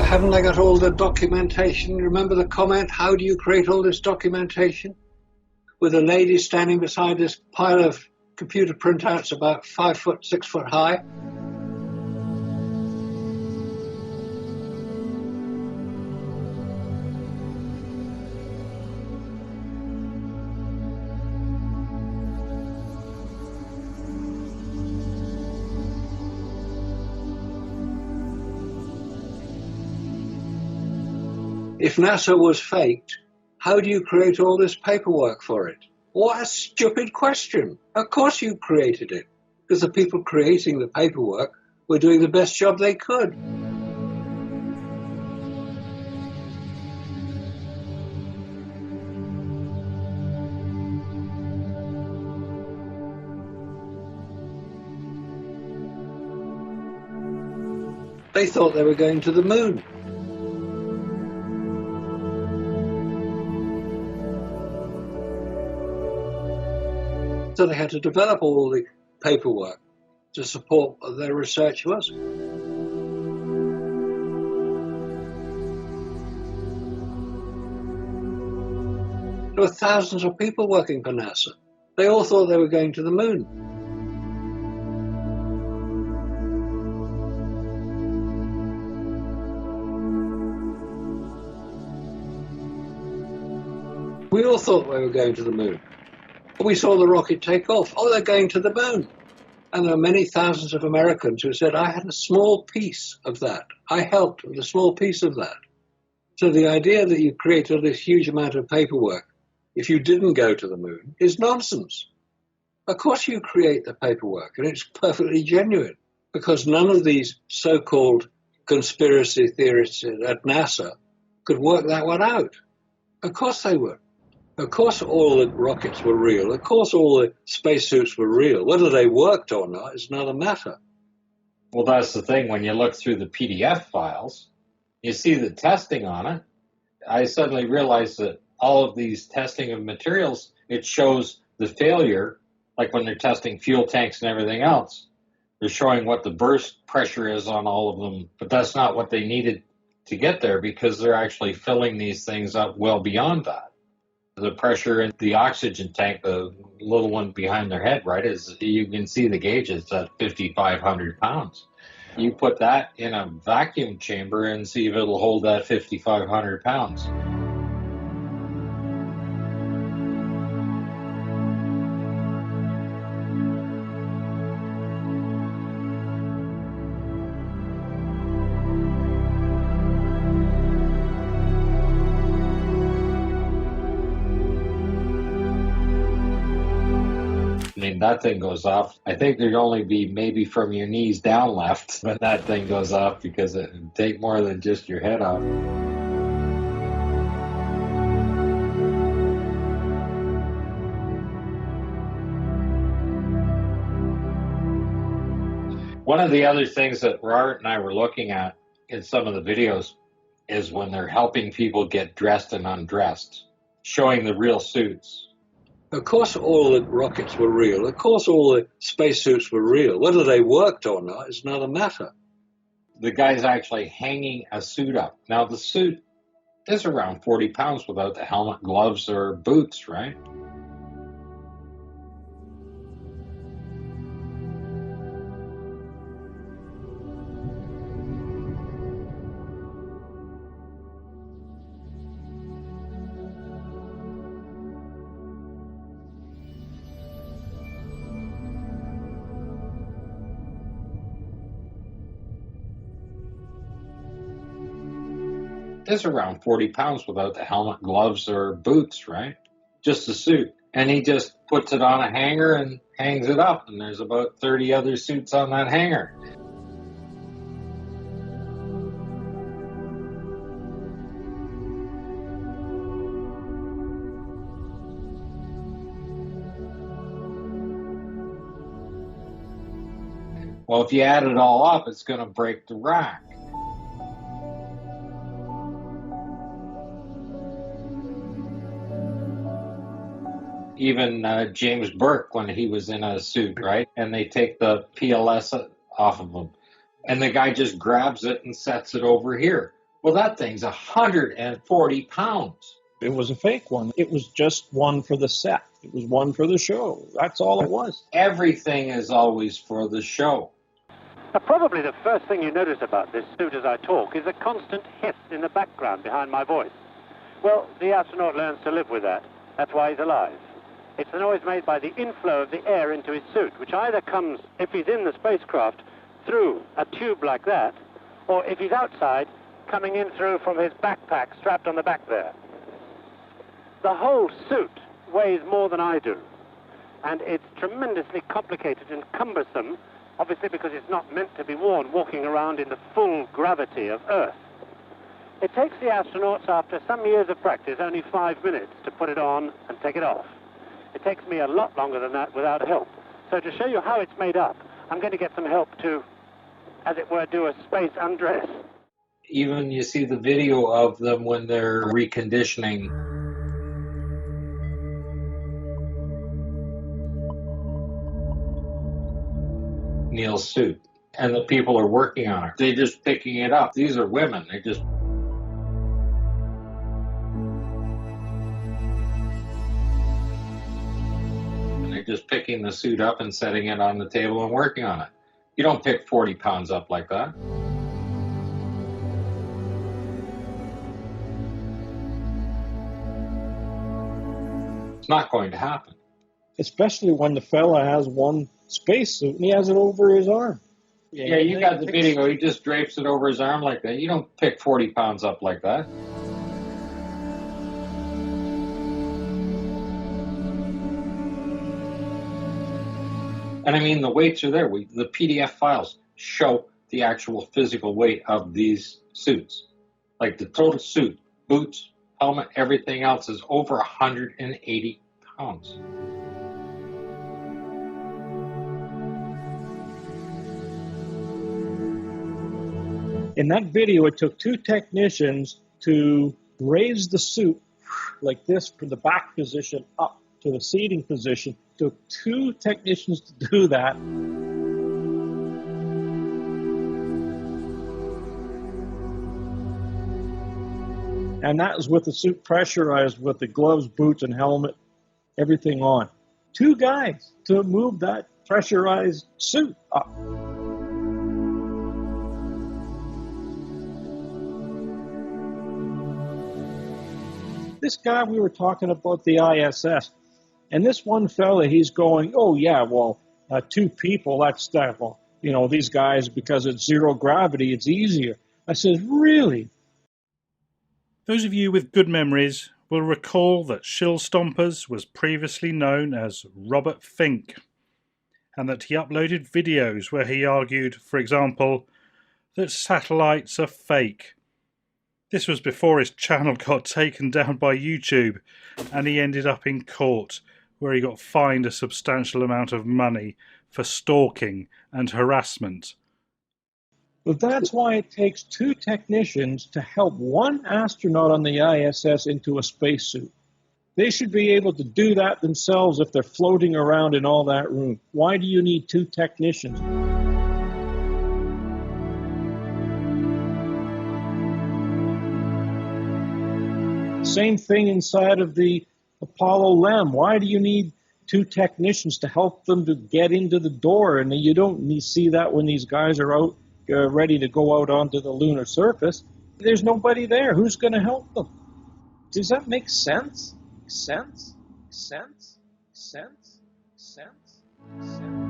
haven't they got all the documentation? Remember the comment, how do you create all this documentation? With a lady standing beside this pile of computer printouts about 5 foot, 6 foot high. If NASA was faked, how do you create all this paperwork for it? What a stupid question. Of course you created it, because the people creating the paperwork were doing the best job they could. They thought they were going to the moon. So they had to develop all the paperwork to support what their research was. There were thousands of people working for NASA. They all thought they were going to the moon. We all thought we were going to the moon. We saw the rocket take off. Oh, they're going to the moon. And there are many thousands of Americans who said, I had a small piece of that. I helped with a small piece of that. So the idea that you create all this huge amount of paperwork if you didn't go to the moon is nonsense. Of course you create the paperwork, and it's perfectly genuine, because none of these so-called conspiracy theorists at NASA could work that one out. Of course they would. Of course all the rockets were real. Of course all the spacesuits were real. Whether they worked or not is another matter. Well, that's the thing. When you look through the PDF files, you see the testing on it. I suddenly realized that all of these testing of materials, it shows the failure, like when they're testing fuel tanks and everything else. They're showing what the burst pressure is on all of them, but that's not what they needed to get there, because they're actually filling these things up well beyond that. The pressure in the oxygen tank, the little one behind their head, right, is you can see the gauge, it's at 5,500 pounds. You put that in a vacuum chamber and see if it'll hold that 5,500 pounds. I mean, that thing goes off. I think there'd only be maybe from your knees down left when that thing goes off, because it would take more than just your head off. One of the other things that Robert and I were looking at in some of the videos is when they're helping people get dressed and undressed, showing the real suits. Of course all the rockets were real. Of course all the spacesuits were real. Whether they worked or not is another matter. The guy's actually hanging a suit up. Now, the suit is around 40 pounds without the helmet, gloves, or boots, right? Is around 40 pounds without the helmet, gloves, or boots, right? Just a suit. And he just puts it on a hanger and hangs it up, and there's about 30 other suits on that hanger. Well, if you add it all up, it's going to break the rack. Even James Burke, when he was in a suit, right? And they take the PLS off of him. And the guy just grabs it and sets it over here. Well, that thing's 140 pounds. It was a fake one. It was just one for the set. It was one for the show. That's all it was. Everything is always for the show. Probably the first thing you notice about this suit as I talk is a constant hiss in the background behind my voice. Well, the astronaut learns to live with that. That's why he's alive. It's the noise made by the inflow of the air into his suit, which either comes, if he's in the spacecraft, through a tube like that, or if he's outside, coming in through from his backpack strapped on the back there. The whole suit weighs more than I do, and it's tremendously complicated and cumbersome, obviously because it's not meant to be worn walking around in the full gravity of Earth. It takes the astronauts, after some years of practice, only 5 minutes to put it on and take it off. It takes me a lot longer than that without help. So to show you how it's made up, I'm going to get some help to, as it were, do a space undress. Even you see the video of them when they're reconditioning Neil's suit, and the people are working on it. They're just picking it up. These are women. They're just picking the suit up and setting it on the table and working on it. You don't pick 40 pounds up like that. It's not going to happen. Especially when the fella has one spacesuit and he has it over his arm. Yeah, you got the video. He just drapes it over his arm like that. You don't pick 40 pounds up like that. And I mean, the weights are there. The PDF files show the actual physical weight of these suits. Like the total suit, boots, helmet, everything else is over 180 pounds. In that video, it took two technicians to raise the suit like this from the back position up to the seating position. It took two technicians to do that. And that was with the suit pressurized with the gloves, boots, and helmet, everything on. Two guys to move that pressurized suit up. This guy, we were talking about the ISS, and this one fella, he's going, oh yeah, well, two people, that's that. Well, you know, these guys, because it's zero gravity, it's easier. I said, really? Those of you with good memories will recall that Shill Stompers was previously known as Robert Fink, and that he uploaded videos where he argued, for example, that satellites are fake. This was before his channel got taken down by YouTube, and he ended up in court, where he got fined a substantial amount of money for stalking and harassment. But that's why it takes two technicians to help one astronaut on the ISS into a spacesuit. They should be able to do that themselves if they're floating around in all that room. Why do you need two technicians? Same thing inside of the Apollo LEM. Why do you need two technicians to help them to get into the door? And you don't see that when these guys are out ready to go out onto the lunar surface. There's nobody there. Who's going to help them? Does that make sense? Sense? Sense? Sense? Sense? Sense?